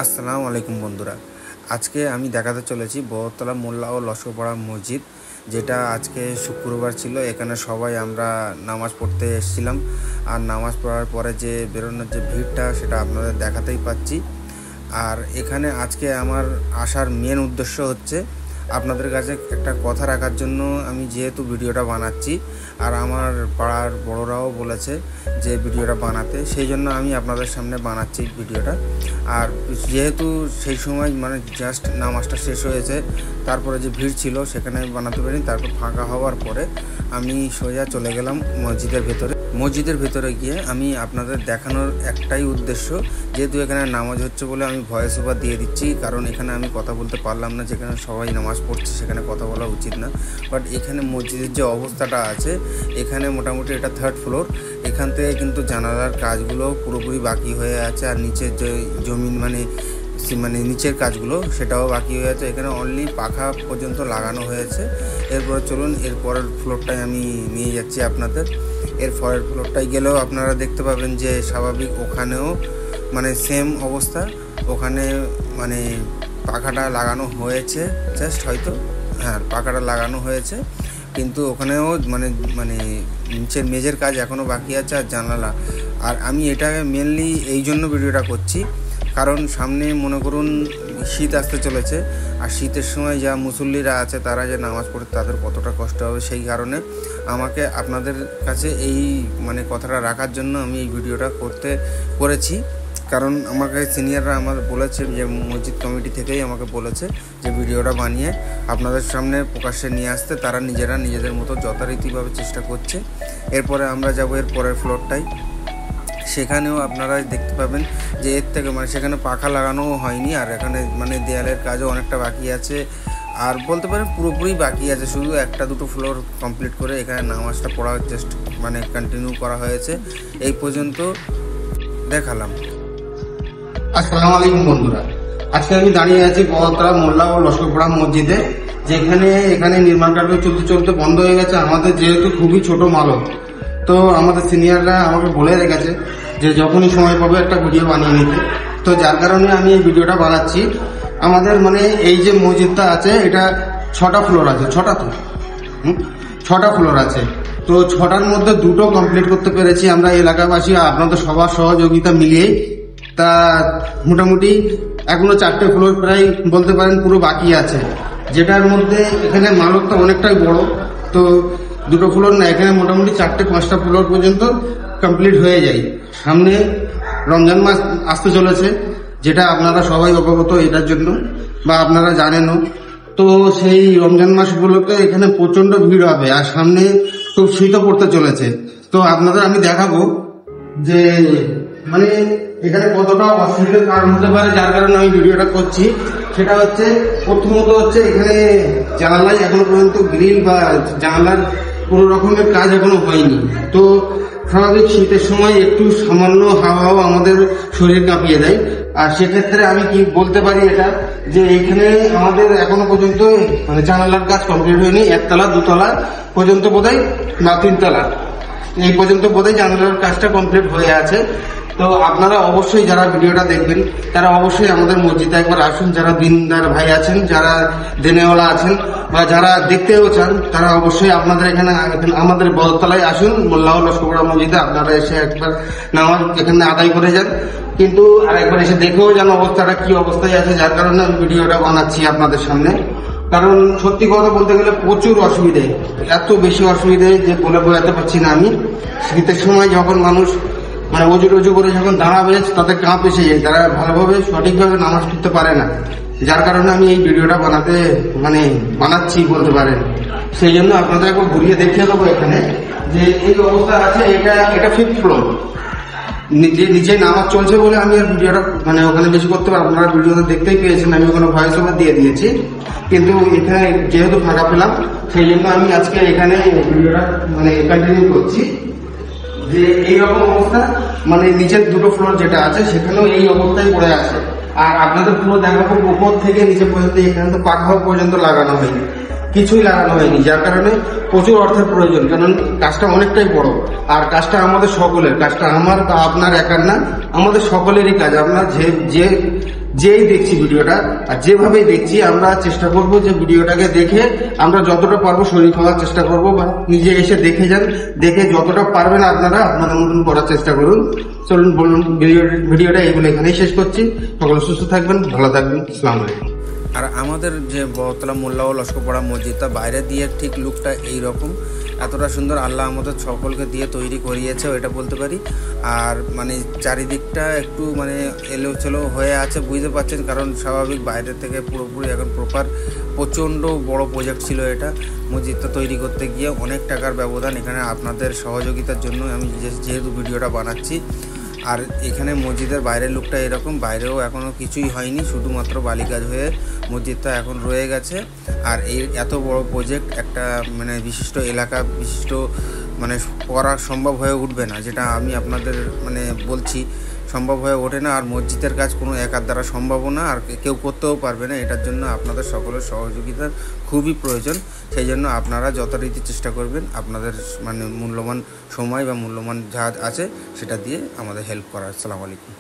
আসসালামু আলাইকুম বন্ধুরা, আজকে আমি দেখাতে চলেছি বহরতলা মোল্লা ও লস্করপাড়া মসজিদ, যেটা আজকে শুক্রবার ছিল। এখানে সবাই আমরা নামাজ পড়তে এসেছিলাম, আর নামাজ পড়ার পরে যে বেরোনোর যে ভিড়টা সেটা আপনাদের দেখাতেই পাচ্ছি। আর এখানে আজকে আমার আসার মেন উদ্দেশ্য হচ্ছে আপনাদের কাছে একটা কথা রাখার জন্য। আমি যেহেতু ভিডিওটা বানাচ্ছি আর আমার পাড়ার বড়রাও বলেছে যে ভিডিওটা বানাতে, সেই জন্য আমি আপনাদের সামনে বানাচ্ছি ভিডিওটা। আর যেহেতু সেই সময় জাস্ট নামাজটা শেষ হয়েছে, তারপরে যে ভিড় ছিল সেখানে বানাতে পারিনি। তারপর ফাঁকা হওয়ার পরে আমি সোজা চলে গেলাম মসজিদের ভেতরে গিয়ে আমি আপনাদের দেখানোর একটাই উদ্দেশ্য, যেহেতু এখানে নামাজ হচ্ছে বলে আমি ভয়েস ওভার দিয়ে দিচ্ছি, কারণ এখানে আমি কথা বলতে পারলাম না। যেখানে সবাই নামাজ পড়ছে সেখানে কথা বলা উচিত না। বাট এখানে মসজিদের যে অবস্থাটা আছে, এখানে মোটামুটি এটা 3rd ফ্লোর। এখান থেকে কিন্তু জানালার কাজগুলো পুরোপুরি বাকি হয়ে আছে, আর নিচের যে জমিন নিচের কাজগুলো সেটাও বাকি হয়ে আছে। এখানে অনলি পাখা পর্যন্ত লাগানো হয়েছে। এরপর চলুন এরপরের ফ্লোরটায় আমি নিয়ে যাচ্ছি আপনাদের। এর পরের ফ্লোরটায় গেলেও আপনারা দেখতে পাবেন যে স্বাভাবিক ওখানেও সেম অবস্থা। ওখানে পাখাটা লাগানো হয়েছে, জাস্ট হয়তো পাখাটা লাগানো হয়েছে, কিন্তু ওখানেও নিচের মেঝের কাজ এখনও বাকি আছে আর জানালা। আর আমি এটাকে মেনলি এই জন্য ভিডিওটা করছি, কারণ সামনে মনে করুন শীত আসতে চলেছে, আর শীতের সময় যা মুসল্লিরা আছে তারা যে নামাজ পড়ে তাদের কতটা কষ্ট হবে, সেই কারণে আমাকে আপনাদের কাছে এই কথাটা রাখার জন্য আমি এই ভিডিওটা করেছি। কারণ আমাকে সিনিয়ররা আমার বলেছে, যে মসজিদ কমিটি থেকেই আমাকে বলেছে যে ভিডিওটা বানিয়ে আপনাদের সামনে প্রকাশ্যে নিয়ে আসতে। তারা নিজেদের মতো যথারীতিভাবে চেষ্টা করছে। এরপরে আমরা যাব এর পরের ফ্লোরটায়। সেখানেও আপনারা দেখতে পাবেন যে এর থেকে সেখানে পাখা লাগানোও হয়নি, আর এখানে দেয়ালের কাজও অনেকটা বাকি আছে, আর বলতে পারেন পুরোপুরি বাকি আছে। শুধু 1-2 ফ্লোর কমপ্লিট করে এখানে নামাজটা পড়া জাস্ট কন্টিনিউ করা হয়েছে। এই পর্যন্ত দেখালাম। আসসালামু আলাইকুম বন্ধুরা, আজকে আমি দাঁড়িয়ে আছি বহরতলা মোল্লা ও লস্করপাড়া মসজিদে, যেখানে এখানে নির্মাণ কার্য চলতে বন্ধ হয়ে গেছে। আমাদের যেহেতু খুবই ছোট মালক, তো আমাদের সিনিয়ররা আমাকে বলে রেখেছে যে যখনই সময় পাবে একটা ভিডিও বানিয়ে নিতে। তো যার কারণে আমি এই ভিডিওটা বানাচ্ছি। আমাদের এই যে মসজিদটা আছে, এটা 6টা ফ্লোর আছে। 6টা ফ্লোর আছে। তো 6টার মধ্যে 2টো কমপ্লিট করতে পেরেছি আমরা এলাকাবাসী, আপনাদের সবার সহযোগিতা মিলিয়ে। তা মোটামুটি এখনো 4টে ফ্লোর প্রায় বলতে পারেন পুরো বাকি আছে, যেটার মধ্যে এখানে মালকটা অনেকটাই বড়। তো 2টো ফ্লোর না, এখানে মোটামুটি 4-5টা ফ্লোর পর্যন্ত কমপ্লিট হয়ে যায়। সামনে রমজান মাস আসতে চলেছে, যেটা আপনারা সবাই অবগত এটার জন্য, বা আপনারা জানেনও। তো সেই রমজান মাসগুলোতে এখানে প্রচন্ড ভিড় হবে, আর সামনে খুব শীতও পড়তে চলেছে। তো আপনাদের আমি দেখাবো যে এখানে কতটা অসুবিধার কারণ হতে পারে, যার কারণে আমি ভিডিওটা করছি। সেটা হচ্ছে, প্রথমত হচ্ছে এখানে জানালায় এখনো পর্যন্ত গ্রিল বা জানালার কোন রকমের কাজ এখনো হয়নি। তো স্বাভাবিক শীতের সময় একটু সামান্য হাওয়া আমাদের শরীর কাঁপিয়ে দেয়। আর সেক্ষেত্রে আমি কি বলতে পারি, এটা যে এখানে আমাদের এখনো পর্যন্ত জানালার কাজ কমপ্লিট হয়নি। 1তলা 2তলা পর্যন্ত বোধহয়, না 3তলা এই পর্যন্ত বোধহয় জানালার কাজটা কমপ্লিট হয়ে আছে। তো আপনারা অবশ্যই যারা ভিডিওটা দেখবেন তারা অবশ্যই আমাদের মসজিদে একবার আসুন। যারা দিনদার ভাই আছেন, যারা দেনেওয়ালা আছেন, বা যারা দেখতেও চান, তারা অবশ্যই আপনাদের এখানে আমাদের বহরতলায় আসুন, মোল্লা ও লস্করপাড়া মসজিদে। আপনারা এসে একবার নামাজ এখানে আদায় করে যান, কিন্তু আর একবার এসে দেখেও যান অবস্থাটা কি অবস্থায় আছে। যার কারণে আমি ভিডিওটা বানাচ্ছি আপনাদের সামনে। কারণ সত্যি কথা বলতে গেলে প্রচুর অসুবিধে, এত বেশি অসুবিধে যে বলে বোঝাতে পারছি না আমি। শীতের সময় যখন মানুষ অজু করে যখন দাঁড়াবে, তাদের কাঁপ এসে যায়, তারা ভালোভাবে সঠিকভাবে নামাজ পড়তে পারে না। যার কারণে আমি এই ভিডিওটা বানাচ্ছি বলতে পারেন। সেই জন্য আপনাদের একবার ঘুরিয়ে দেখিয়ে দেবো এখানে যে এই অবস্থা আছে। এটা 5th ফ্লোর। নিচে নামাজ চলছে বলে আমি আর ভিডিওটা ওখানে বেশি করতে পারবো। আপনারা ভিডিওতে দেখতেই পেয়েছেন, আমি ওখানে ভয়েস ওভার দিয়ে দিয়েছি। কিন্তু এখানে যেহেতু ফাঁকা পেলাম, সেই জন্য আমি আজকে এখানে ভিডিওটা কন্টিনিউ করছি। যে এইরকম অবস্থা, নিচের 2টো ফ্লোর যেটা আছে সেখানেও এই অবস্থায় পড়ে আছে। আর আপনাদের পুরো দেখাবো উপর থেকে নিচে পর্যন্ত। এখানে তো পাখা পর্যন্ত লাগানো হয়নি। কিছুই লাগানো হয়নি, যার কারণে প্রচুর অর্থের প্রয়োজন, কারণ কাজটা অনেকটাই বড়। আর কাজটা আমাদের সকলের, কাজটা আমার বা আপনার একার না, আমাদের সকলেরই কাজ। আমরা যেই দেখছি ভিডিওটা আর যেভাবেই দেখছি, আমরা চেষ্টা করব যে ভিডিওটাকে দেখে আমরা যতটা পারবো শরীর হওয়ার চেষ্টা করব, বা নিজে এসে দেখে যান, দেখে যতটা পারবেন আপনারা আপনাদের মতন করার চেষ্টা করুন। চলুন বলুন, ভিডিওটা এইগুলো এখানেই শেষ করছি। সকলে সুস্থ থাকবেন, ভালো থাকবেন। আসসালামু আলাইকুম। আর আমাদের যে বহতলা মোল্লা ও লস্করপাড়া মসজিদটা বাইরে দিয়ে ঠিক লুকটা এইরকম, এতটা সুন্দর আল্লাহ আমাদের সকলকে দিয়ে তৈরি করিয়েছে এটা বলতে পারি। আর মানে চারিদিকটা একটু মানে এলোচেলো হয়ে আছে, বুঝতে পারছেন, কারণ স্বাভাবিক বাইরে থেকে পুরোপুরি এখন প্রপার প্রচণ্ড বড় প্রজেক্ট ছিল এটা। মসজিদটা তৈরি করতে গিয়ে অনেক টাকার ব্যবধান, এখানে আপনাদের সহযোগিতার জন্য আমি যেহেতু ভিডিওটা বানাচ্ছি। আর এখানে মসজিদের বাইরের লুকটা এরকম, বাইরেও এখনও কিছুই হয়নি, শুধুমাত্র বালিকাজ হয়ে মসজিদটা এখন রয়ে গেছে। আর এই এত বড় প্রজেক্ট একটা মানে বিশিষ্ট এলাকা বিশিষ্ট মানে করা সম্ভব হয়ে উঠবে না, যেটা আমি আপনাদের মানে বলছি সম্ভব হয়ে ওঠে না। আর মসজিদের কাজ কোনো একার দ্বারা সম্ভবও না, আর কেউ করতেও পারবে না। এটার জন্য আপনাদের সকলের সহযোগিতার খুবই প্রয়োজন। সেই জন্য আপনারা যথারীতি চেষ্টা করবেন আপনাদের মানে মূল্যবান সময় বা মূল্যবান যা আছে সেটা দিয়ে আমাদের হেল্প করার। আসসালামু আলাইকুম।